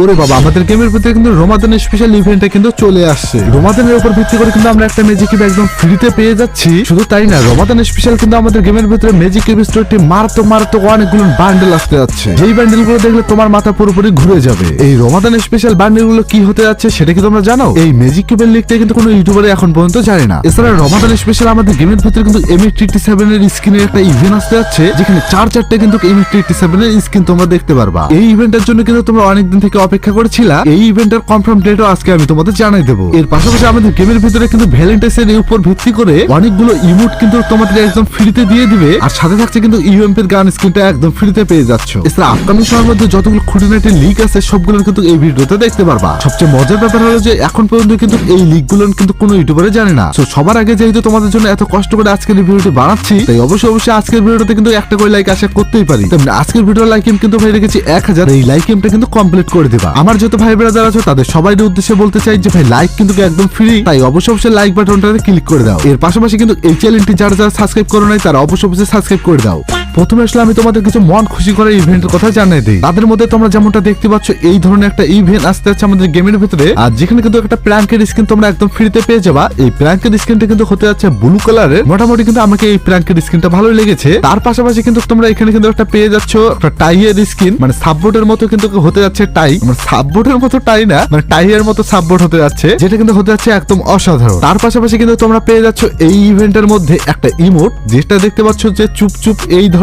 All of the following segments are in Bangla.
ওরে বাবা, আমাদের গেমের ভিতরে কিন্তু রমাদান স্পেশাল ইভেন্টে কিন্তু চলে আসছে। রমাদানের উপর ভিত্তি করে কিন্তু আমরা একটা ম্যাজিক কিউব একদম ফ্রিতে পেয়ে যাচ্ছি। শুধু তাই না, রমাদান স্পেশাল কিন্তু আমাদের গেমের ভিতরে ম্যাজিক কিউব স্টোরটি মারাত্মক অনেকগুলো বান্ডেল আসতে যাচ্ছে। যেই বান্ডেল গুলো দেখলে তোমার মাথা পুরোপুরি ঘুরে যাবে। এই রমাদান স্পেশাল বান্ডেল গুলো কি হতে যাচ্ছে সেটা কি তোমরা জানো? এই ম্যাজিক কিউবের লিখতে কিন্তু কোনো ইউটিউবারে এখন পর্যন্ত জানে না। এছাড়া রমাদান স্পেশাল আমাদের গেমের ভিতরে কিন্তু M87 এর স্কিনের একটা ইভেন্ট আসতে যাচ্ছে, যেখানে চারটে কিন্তু M87 এর স্কিন তোমরা দেখতে পারবা। এই ইভেন্টের জন্য কিন্তু তোমরা অনেকদিন থেকে অপেক্ষা করেছিলা। এই ইভেন্টের কনফার্ম ডেটও আজকে আমি তোমাদের জানাই দেবো। এর পাশাপাশি আমাদের গেমের ভিতরে কিন্তু ভ্যালেন্টাইন্স এর উপর ভিত্তি করে অনেকগুলো ইমোট কিন্তু তোমাদের একদম ফ্রিতে দিয়ে দিবে। আর সাথে থাকছে কিন্তু ইউএমপি এর গান স্কিনটা একদম ফ্রিতে পেয়ে যাচ্ছ। এছাড়া আপকামিং সময়ের মধ্যে যতগুলো খুঁটিনাটি লিক আছে সবগুলো কিন্তু এই ভিডিওতে দেখতে পারবা। সবচেয়ে মজার ব্যাপার হলো যে এখন পর্যন্ত কিন্তু এই লিক গুলো কিন্তু কোনো ইউটিউবারে জানে না। তো সবার আগে যেহেতু তোমাদের জন্য এত কষ্ট করে আজকের এই ভিডিওটি বানাচ্ছি, তাই অবশ্যই আজকের ভিডিওতে কিন্তু একটা করে লাইক আশা করতেই পারি। তেমনি আজকের ভিডিও লাইক কিন্তু ভাই রেখেছি 1000। এই লাইক এমটা কিন্তু কমপ্লিট করে দিবা। আমার যত ভাই ব্রাদার আছে তাদের সবাই উদ্দেশ্যে বলতে চাই যে ভাই লাইক কিন্তু একদম ফ্রি, তাই অবশ্যই লাইক বাটনটাতে ক্লিক করে দাও। এর পাশাপাশি কিন্তু এই চ্যানেলটি যারা সাবস্ক্রাইব করো নাই তারা অবশ্যই সাবস্ক্রাইব করে দাও। প্রথমে আসলে আমি তোমাদের কিছু মন খুশি করার ইভেন্টের কথা জানিয়ে দিই। তাদের মধ্যে তোমরা যেমনটা দেখতে পাচ্ছ এই ধরনের একটা ইভেন্ট আসতে যাচ্ছে আমাদের গেমের ভিতরে, আর যেখানে কিন্তু একটা প্র্যাঙ্কের স্কিন তোমরা একদম ফ্রিতে পেয়ে যাবা। এই প্র্যাঙ্কের স্কিনটা কিন্তু হতে যাচ্ছে ব্লু কালারের। মোটামুটি কিন্তু আমাকে এই প্র্যাঙ্কের স্কিনটা ভালো লেগেছে। তার পাশাপাশি কিন্তু তোমরা এখানে কিন্তু একটা পেয়ে যাচ্ছ একটা টাইয়ের স্কিন, মানে সাববোর্ডের মতো কিন্তু হতে যাচ্ছে টাই, মানে সাববোর্ডের মতো টাই না, মানে টাইয়ের মতো সাববোর্ড হতে যাচ্ছে, যেটা কিন্তু হতে যাচ্ছে একদম অসাধারণ। তার পাশাপাশি কিন্তু তোমরা পেয়ে যাচ্ছ এই ইভেন্টের মধ্যে একটা ইমোট, যেটা দেখতে পাচ্ছ যে চুপ এই ধরনের।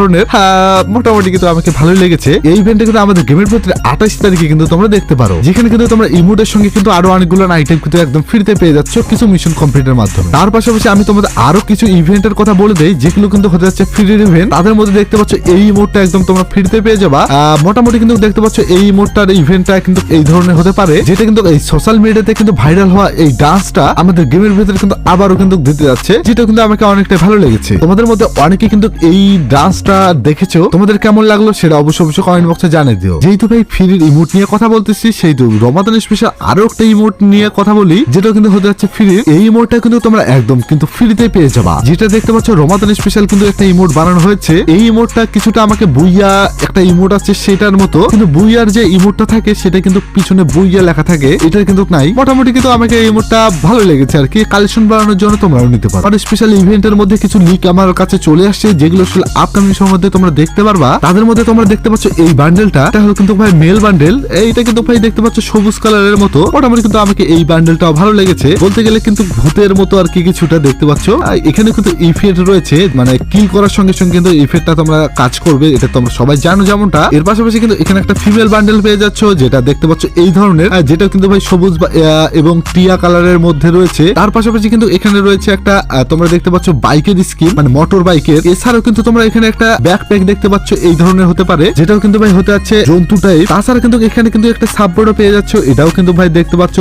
মোটামুটি কিন্তু আমাকে ভালোই লেগেছে। এই ইভেন্টে কিন্তু আমাদের গেমের ভিতরে 28 তারিখে কিন্তু তোমরা দেখতে পারো, যেখানে কিন্তু তোমরা ইমোটের সঙ্গে কিন্তু আরো অনেকগুলো আইটেম কিন্তু একদম ফ্রিতে পেয়ে যাচ্ছ কিছু মিশন কমপ্লিটের মাধ্যমে। তার পাশাপাশি আমি তোমাদের আরো কিছু ইভেন্টের কথা বলে দেই, যেগুলো কিন্তু হতে যাচ্ছে ফ্রি ইভেন্ট। তাদের মধ্যে দেখতে পাচ্ছ এই ইমোটটা একদম তোমরা ফ্রিতে পেয়ে যাবা। মোটামুটি কিন্তু দেখতে পাচ্ছ এই ইমোটটার ইভেন্টটা কিন্তু এই ধরনের হতে পারে, যেটা কিন্তু এই সোশ্যাল মিডিয়াতে কিন্তু ভাইরাল হওয়া এই ডান্সটা আমাদের গেমের ভিতরে কিন্তু আবারও কিন্তু দিতে যাচ্ছে, যেটা কিন্তু আমাকে অনেকটাই ভালো লেগেছে। তোমাদের মধ্যে অনেকে কিন্তু এই ডান্সটা দেখেছো, তোমাদের কেমন লাগলো সেটা অবশ্যই কমেন্ট বক্সে জানিয়ে দিও। যেহেতু ভাই ফ্রির ইমোট নিয়ে কথা বলতেছি, সেইটু রমাদান স্পেশাল আরো একটা ইমোট নিয়ে কথা বলি, যেটা কিন্তু হতে যাচ্ছে ফ্রির। এই ইমোটটা কিন্তু তোমরা একদম কিন্তু ফ্রিতে পেয়ে যাবা। যেটা দেখতে পাচ্ছ রমাদান স্পেশাল কিন্তু একটা ইমোট বানানো হয়েছে। এই ইমোটটা কিছুটা আমাকে বুইয়া একটা ইমোট আছে সেটার মতো, কিন্তু বুইয়ার যে ইমোটটা থাকে সেটা কিন্তু পিছনে বুইয়া লেখা থাকে, এটা কিন্তু নাই। মোটামুটি কিন্তু আমাকে এই ইমোটটা ভালো লেগেছে আর কি। কালেকশন বাড়ানোর জন্য তোমরাও নিতে পারো। আর স্পেশাল ইভেন্টের মধ্যে কিছু লিক আমার কাছে চলে আসছে, যেগুলো আসলে আপকামিং সময়ের মধ্যে তোমরা দেখতে পারবা। তাদের মধ্যে তোমরা দেখতে পাচ্ছ এই বান্ডেলটা, এটা হলো কিন্তু ভাই মেল বান্ডেল। এইটা কিন্তু ভাই দেখতে পাচ্ছ সবুজ কালারের মতো। মোটামুটি কিন্তু আমাকে এই বান্ডেলটাও ভালো লেগেছে, বলতে গেলে কিন্তু ভূতের মতো আর কি কিছুটা দেখতে পাচ্ছ। এখানে কিন্তু ইফেক্ট রয়েছে, মানে কিল করার সঙ্গে সঙ্গে কিন্তু ইফেক্টটা তোমরা কাজ করবে, এটা তোমরা সবাই জানো যেমনটা। এর পাশাপাশি কিন্তু এখানে একটা ফিমেল বান্ডেল পেয়ে যাচ্ছ, যেটা দেখতে পাচ্ছ এই ধরনের, যেটা কিন্তু ভাই সবুজ এবং টিয়া কালারের মধ্যে রয়েছে। তার পাশাপাশি কিন্তু এখানে রয়েছে একটা তোমরা দেখতে পাচ্ছ বাইকের স্কিন, মানে মোটর বাইকের। এছাড়াও কিন্তু তোমরা এখানে একটা ব্যাকপ্যাক দেখতে পাচ্ছ এই ধরনের হতে পারে, যেটাও কিন্তু ভাই হতে যাচ্ছে জন্তু টাইপ। তাছাড়া কিন্তু এখানে কিন্তু একটা সাববোর্ডও পেয়ে যাচ্ছ, এটাও কিন্তু ভাই দেখতে পাচ্ছ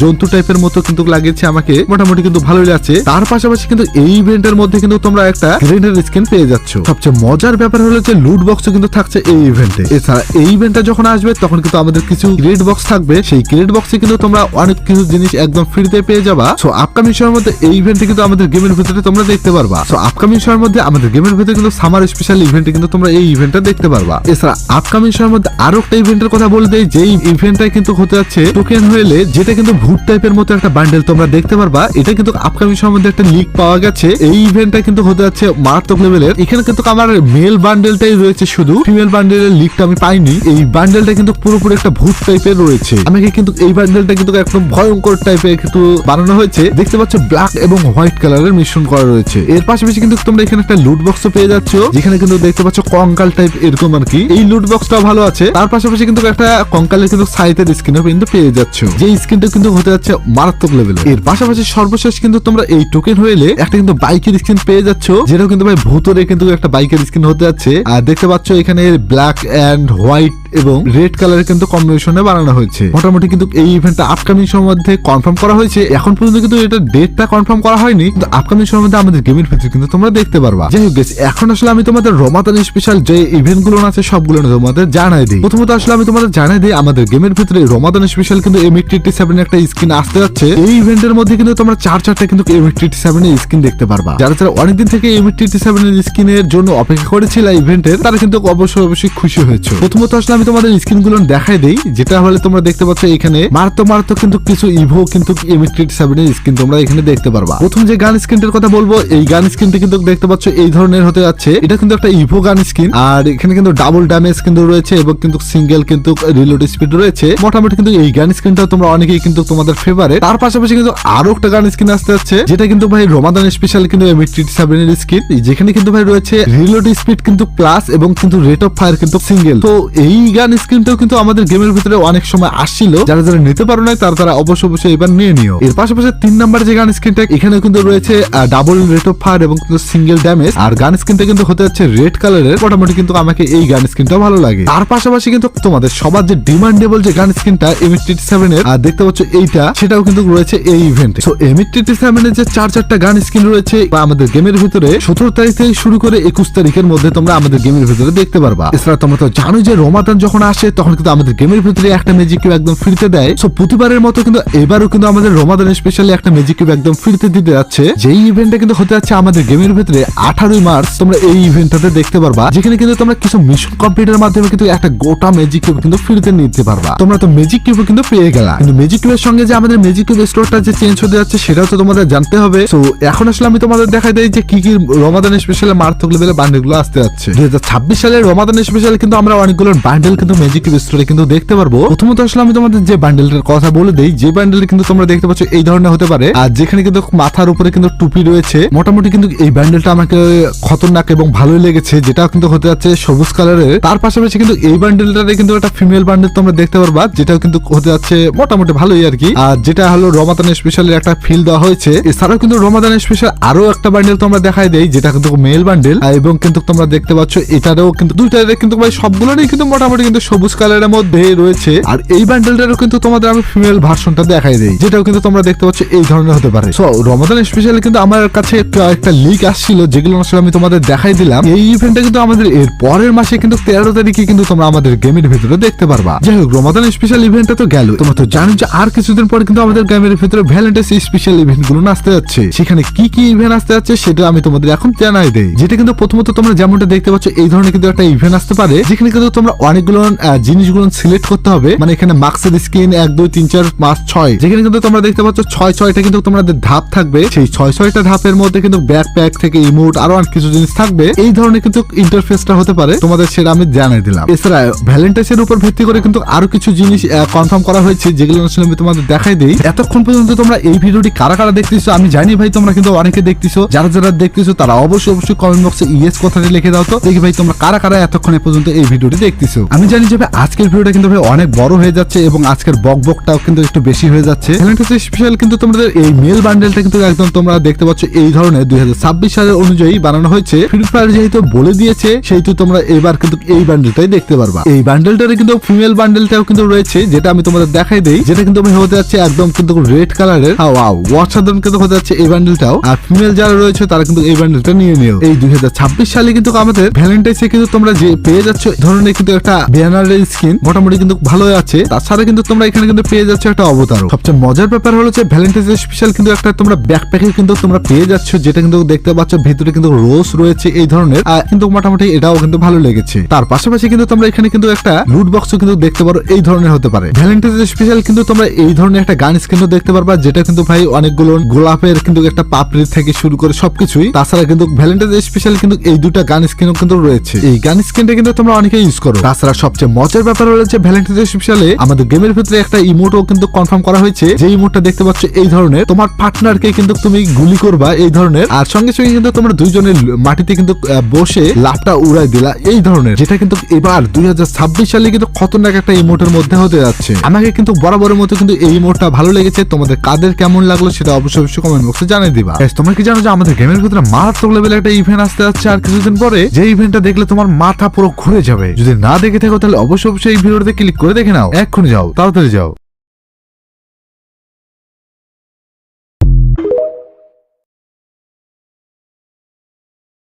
জন্তু টাইপের মতো কিন্তু লাগেছে আমাকে। মোটামুটি কিন্তু ভালোই লাগছে। তার পাশাপাশি কিন্তু এই ইভেন্টের মধ্যে কিন্তু তোমরা একটা গ্রেনেড স্কিন পেয়ে যাচ্ছ। সবচেয়ে মজার ব্যাপার হলো যে লুট বক্সও কিন্তু থাকছে এই ইভেন্টে। এছাড়া এই ইভেন্টটা যখন আসবে তখন কিন্তু আমাদের কিছু ক্রেডিট বক্স থাকবে, সেই ক্রেডিট বক্সে কিন্তু তোমরা অনেক কিছু জিনিস একদম ফ্রিতে পেয়ে যাবা। সো আপকামিং সময়ের মধ্যে এই ইভেন্টে কিন্তু আমাদের গেমের ভিতরে তোমরা দেখতে পারবা। সো আপকামিং সময়ের মধ্যে আমাদের গেমের ভিতরে কিন্তু সামার স্পেশাল ইভেন্টে কিন্তু তোমরা এই ইভেন্টটা দেখতে পারবা। এছাড়া আপকামিং সময়ের মধ্যে আরো একটা ইভেন্টের কথা বলে দেই, যেই ইভেন্টটা কিন্তু হতে যাচ্ছে টোকেন হুয়েলে, যেটা কিন্তু ভূত টাইপের মতো একটা বান্ডেল তোমরা দেখতে পারবা। এটা কিন্তু আপকামিং সময়ের মধ্যে একটা লিক পাওয়া গেছে। এই ইভেন্টটা কিন্তু হতে যাচ্ছে মারাত্মক লেভেলের। এখানে কিন্তু আমার মেল বান্ডেলটাই রয়েছে, শুধু ফিমেল বান্ডেলের লিকটা আমি পাইনি। এই বান্ডেলটা কিন্তু পুরোপুরি একটা ভূত টাইপের রয়েছে। আমাকে কিন্তু এই বান্ডেলটা কিন্তু একদম ভয়ঙ্কর টাইপের কিন্তু বানানো হয়েছে। দেখতে পাচ্ছ ব্ল্যাক এবং হোয়াইট কালারের মিশ্রণ করা রয়েছে। এর পাশাপাশি কিন্তু তোমরা এখানে একটা লুট বক্স পেয়ে যাচ্ছ, যেখানে কিন্তু দেখতে পাচ্ছ কঙ্কাল টাইপ এরকম আর কি। এই লুট বক্সটাও ভালো আছে। তার পাশাপাশি কিন্তু একটা কঙ্কালের কিন্তু সাইটের স্কিনও কিন্তু পেয়ে যাচ্ছ, যে স্কিনটা কিন্তু হতে যাচ্ছে মারাত্মক লেভেলের। এর পাশাপাশি সর্বশেষ কিন্তু তোমরা এই টোকেন হইলে একটা কিন্তু বাইকের স্কিন পেয়ে যাচ্ছ, যেটাও কিন্তু ভাই ভূতরে কিন্তু একটা বাইকের স্কিন হতে যাচ্ছে। আর দেখতে পাচ্ছ এখানে ব্ল্যাক এন্ড হোয়াইট এবং রেড কালারের কিন্তু কম্বিনেশনে বানানো হয়েছে। মোটামুটি কিন্তু এই ইভেন্টটা আপকামিং সময়ের মধ্যে কনফার্ম করা হয়েছে। এখন পর্যন্ত কিন্তু এটা ডেটটা কনফার্ম করা হয়নি, কিন্তু আপকামিং সময়ের মধ্যে আমাদের গেমের ভিতরে কিন্তু তোমরা দেখতে পারবা। যাই হোক গাইস, এখন আসলে আমি তোমাদের রমাদান স্পেশাল যে ইভেন্ট গুলো আছে সবগুলো তোমাদের জানাই দিই। প্রথমত আসলে আমি তোমাদের জানাই দিই আমাদের গেমের ভিতরে রমাদান স্পেশাল কিন্তু M87 একটা স্কিন আসতে যাচ্ছে। এই ইভেন্টের মধ্যে কিন্তু তোমরা চারটা কিন্তু M87 এর স্কিন দেখতে পারবা। যারা অনেকদিন থেকে M87 এর স্কিনের জন্য অপেক্ষা করেছিল ইভেন্টের, তারা কিন্তু অবশ্যই খুশি হয়েছে। প্রথমত আসলে আমি তোমাদের স্ক্রিন গুলো দেখাই দেই, যেটা হলে তোমরা দেখতে পাচ্ছ এখানে মারাত্মক কিন্তু কিছু ইভো কিন্তু M87 এর স্কিন তোমরা এখানে দেখতে পারবা। প্রথম যে গান স্কিনটার কথা বলবো, এই গান স্কিনটা কিন্তু দেখতে পাচ্ছ এই ধরনের হতে যাচ্ছে। এটা কিন্তু একটা ইভো গান স্কিন, আর এখানে কিন্তু ডাবল ড্যামেজ কিন্তু রয়েছে এবং কিন্তু সিঙ্গেল কিন্তু রিলোড স্পিড রয়েছে। মোটামুটি কিন্তু এই গান স্কিনটা তোমরা অনেকেই কিন্তু তোমাদের ফেভারিট। তার পাশাপাশি কিন্তু আরো একটা গান স্কিন আসতে যাচ্ছে, যেটা কিন্তু ভাই রমাদান স্পেশাল কিন্তু M87 এর স্কিন, যেখানে কিন্তু ভাই রয়েছে রিলোড স্পিড কিন্তু প্লাস এবং কিন্তু রেট অফ ফায়ার কিন্তু সিঙ্গেল। তো এই গান স্কিনটাও কিন্তু আমাদের গেমের ভিতরে অনেক সময় আসছিল, যারা যারা নিতে পারো না তারা অবশ্যই এবার নিয়ে নিও। এর পাশাপাশি 3 নাম্বার যে গান স্কিনটা, এখানে কিন্তু রয়েছে ডাবল রেট অফ ফায়ার এবং কিন্তু সিঙ্গেল ড্যামেজ, আর গান স্কিনটা কিন্তু হতে যাচ্ছে রেড কালারের। মোটামুটি কিন্তু আমাকে এই গান স্কিনটা ভালো লাগে। তার পাশাপাশি কিন্তু তোমাদের সবার যে ডিমান্ডেবল যে গান স্কিনটা M87 এর, আর দেখতে পাচ্ছ এইটা, সেটাও কিন্তু রয়েছে এই ইভেন্টে। সো M87 এর যে 4টা গান স্কিন রয়েছে আমাদের গেমের ভিতরে 17 তারিখ থেকে শুরু করে 21 তারিখের মধ্যে তোমরা আমাদের গেমের ভিতরে দেখতে পারবা। এছাড়া তোমরা তো জানো যে রমাদান যখন আসে তখন কিন্তু আমাদের গেমের ভিতরে একটা ম্যাজিক কিউব একদম ফ্রিতে দেয়। সো প্রতিবারের মতো কিন্তু এবারও কিন্তু আমাদের রমাদান স্পেশালি একটা ম্যাজিক কিউব একদম ফ্রিতে দিতে যাচ্ছে, যেই ইভেন্টটা কিন্তু হতে যাচ্ছে আমাদের গেমের ভিতরে 18 মার্চ। তোমরা এই ইভেন্টটাতে দেখতে পারবা, যেখানে কিন্তু তোমরা কিছু মিশন কমপ্লিটের মাধ্যমে কিন্তু একটা গোটা ম্যাজিক কিউব কিন্তু ফ্রিতে নিতে পারবা। তোমরা তো ম্যাজিক কিউব কিন্তু পেয়ে গেলা, কিন্তু ম্যাজিক কিউবের সঙ্গে যে আমাদের ম্যাজিক কিউব স্টোরটা যে চেঞ্জ হতে যাচ্ছে সেটাও তো তোমাদের জানতে হবে। সো এখন আসলে আমি তোমাদের দেখাই দেই যে কি কি রমাদান স্পেশালে মারাত্মক লেভেলের বান্ডেলগুলো আসতে যাচ্ছে। 2026 সালের রমাদান স্পেশালে কিন্তু আমরা অনেকগুলো বান্ডেল কিন্তু ম্যাজিক কিউব স্টোরে কিন্তু দেখতে পারবো। প্রথমত আসলে আমি তোমাদের যে বান্ডেলটার কথা বলে দেই, যে বান্ডেল কিন্তু তোমরা দেখতে পাচ্ছ এই ধরনের হতে পারে, আর যেখানে কিন্তু মাথার উপরে কিন্তু টুপি রয়েছে। মোটামুটি কিন্তু এই বান্ডেলটা আমাকে খতরনাক এবং ভালোই লেগেছে, যেটা কিন্তু হতে যাচ্ছে সবুজ কালারের। তার পাশাপাশি কিন্তু এই বান্ডেলটারে কিন্তু একটা ফিমেল বান্ডেল তোমরা দেখতে পারবা, যেটাও কিন্তু হতে যাচ্ছে মোটামুটি ভালোই আর কি, আর যেটা হলো রমাদান স্পেশালের একটা ফিল দেওয়া হয়েছে। এছাড়াও কিন্তু রমাদান স্পেশাল আরো একটা বান্ডেল তোমরা দেখাই দেই, যেটা কিন্তু মেল বান্ডেল, এবং কিন্তু তোমরা দেখতে পাচ্ছ এটারও কিন্তু দুইটারে কিন্তু ভাই সবগুলোরই কিন্তু মোটামুটি কিন্তু সবুজ কালারের মধ্যে রয়েছে। আর এই বান্ডেলটারও কিন্তু তোমাদের আমি ফিমেল ভার্সনটা দেখাই দেই, যেটাও কিন্তু তোমরা দেখতে পাচ্ছ এই ধরনের হতে পারে। সো রমাদান স্পেশালি কিন্তু আমার কাছে একটা লিক আসছিল, যেগুলো আসলে আমি তোমাদের দেখাই দিলাম। এই ইভেন্টটা কিন্তু আমাদের এর পরের মাসে কিন্তু 13 তারিখে কিন্তু তোমরা আমাদের গেমের ভিতরে দেখতে পারবা। যাই হোক, রমাদান স্পেশাল ইভেন্টটা তো গেল। তোমরা তো জানো যে আর কিছুদিন পরে কিন্তু আমাদের গেমের ভিতরে ভ্যালেন্টাইন্স স্পেশাল ইভেন্ট গুলো আসতে যাচ্ছে। সেখানে কি কি ইভেন্ট আসতে যাচ্ছে সেটা আমি তোমাদের এখন জানাই দেই। যেটা কিন্তু প্রথমত তোমরা যেমনটা দেখতে পাচ্ছ এই ধরনের কিন্তু একটা ইভেন্ট আসতে পারে, যেখানে কিন্তু তোমরা অনেকগুলো জিনিসগুলো সিলেক্ট করতে হবে। মানে এখানে মার্কসের স্কিন 1 2 3 4 5 6, যেখানে কিন্তু তোমরা দেখতে পাচ্ছ 6টা কিন্তু তোমাদের ধাপ থাকবে। সেই 6টা ধাপের মধ্যে কিন্তু ব্যাকপ্যাক থেকে ইমোট আরো অনেক কিছু জিনিস থাকবে। এই ধরনের কিন্তু ইন্টারফেসটা হতে পারে তোমাদের, সেটা আমি জানাই দিলাম। এছাড়া ভ্যালেন্টাইন্স এর উপর ভিত্তি করে কিন্তু আরো কিছু জিনিস কনফার্ম করা হয়েছে, যেগুলো আসলে আমি তোমাদের দেখাই দেই। এতক্ষণ পর্যন্ত তোমরা এই ভিডিওটি কারা কারা দেখতেছো আমি জানি ভাই, তোমরা কিন্তু অনেকে দেখতেছো। যারা যারা দেখতেছো তারা অবশ্যই কমেন্ট বক্সে ইয়েস কথাটি লিখে দাও তো, দেখি ভাই তোমরা কারা কারা এতক্ষণ পর্যন্ত এই ভিডিওটি দেখতেছো। আমি জানি যে ভাই আজকের ভিডিওটা কিন্তু ভাই অনেক বড় হয়ে যাচ্ছে এবং আজকের বকবকটাও কিন্তু একটু বেশি হয়ে যাচ্ছে। ভ্যালেন্টাইন্স স্পেশাল কিন্তু তোমাদের এই মেল বান্ডেলটা কিন্তু একদম তোমরা দেখতে পাচ্ছ এই ধরনের 2026 সালের অনুযায়ী বানানো হয়েছে। ফ্রি ফায়ার যেহেতু বলে দিয়েছে সেহেতু তোমরা এবার কিন্তু এই বান্ডেলটাই দেখতে পারবা। এই বান্ডেলটারে কিন্তু ফিমেল বান্ডেলটাও কিন্তু রয়েছে, যেটা আমি তোমাদের দেখাই দেই। যেটা কিন্তু হতে যাচ্ছে একদম কিন্তু রেড কালারের। ওয়াও, অসাধারণ কিন্তু হতে যাচ্ছে এই বান্ডেলটাও। আর ফিমেল যারা রয়েছে তারা কিন্তু এই বান্ডেলটা নিয়ে নিও। এই 2026 সালে কিন্তু আমাদের ভ্যালেন্টাইন্সে কিন্তু তোমরা যে পেয়ে যাচ্ছ ধরনের কিন্তু একটা ব্যানারের স্কিন মোটামুটি কিন্তু ভালোই আছে। তাছাড়া কিন্তু তোমরা এখানে কিন্তু পেয়ে যাচ্ছ একটা অবতারও। সবচেয়ে মজার ব্যাপার হলো যে ভ্যালেন্টাইন্স স্পেশাল কিন্তু একটা তোমরা ব্যাকপ্যাকে কিন্তু তোমরা পেয়ে যাচ্ছ, যেটা কিন্তু দেখতে পাচ্ছ ভিতরে কিন্তু রোজ রয়েছে এই ধরনের, কিন্তু মোটামুটি এটাও কিন্তু ভালো লেগেছে। তার পাশাপাশি কিন্তু তোমরা এখানে কিন্তু একটা লুট বক্সও কিন্তু দেখতে পারো এই ধরনের হতে পারে। ভ্যালেন্টাইন্স স্পেশাল কিন্তু তোমরা এই ধরনের একটা গান স্কিনও দেখতে পারবা, যেটা কিন্তু ভাই অনেকগুলো গোলাপের কিন্তু একটা পাপড়ি থেকে শুরু করে সবকিছুই। তাছাড়া কিন্তু ভ্যালেন্টাইন্স স্পেশাল কিন্তু এই দুটা গান স্কিনও কিন্তু রয়েছে। এই গান স্কিনটা কিন্তু তোমরা অনেকে ইউজ করো। তাছাড়া সবচেয়ে মজার ব্যাপার হলো যে ভ্যালেন্টাইন্স স্পেশালে আমাদের গেমের ভিতরে একটা ইমোটও কিন্তু কনফার্ম করা হয়েছে, যে ইমোটটা দেখতে পাচ্ছ এই ধরনের। তোমার পার্টনারকে কিন্তু তুমি গুলি করবা এই ধরনের, আর সঙ্গে সঙ্গে কিন্তু তোমরা দুইজনের মাটিতে কিন্তু বসে লাফটা উড়াই দিলা এই ধরনের, যেটা কিন্তু এবার 2026 সালে কিন্তু খতরনাক একটা ইমোটের মধ্যে হতে যাচ্ছে। আমাকে কিন্তু বরাবরের মতো কিন্তু এই ইমোটটা ভালো লেগেছে। তোমাদের কাদের কেমন লাগলো সেটা অবশ্যই কমেন্ট বক্সে জানিয়ে দিবা। তোমরা কি জানো যে আমাদের গেমের ভিতরে মারাত্মক লেভেলে একটা ইভেন্ট আসতে যাচ্ছে আর কিছুদিন পরে, যে ইভেন্টটা দেখলে তোমার মাথা পুরো ঘুরে যাবে। যদি না দেখে থাকো তাহলে অবশ্যই এই ভিডিওতে ক্লিক করে দেখে নাও। এক্ষুনি যাও, তাড়াতাড়ি যাও।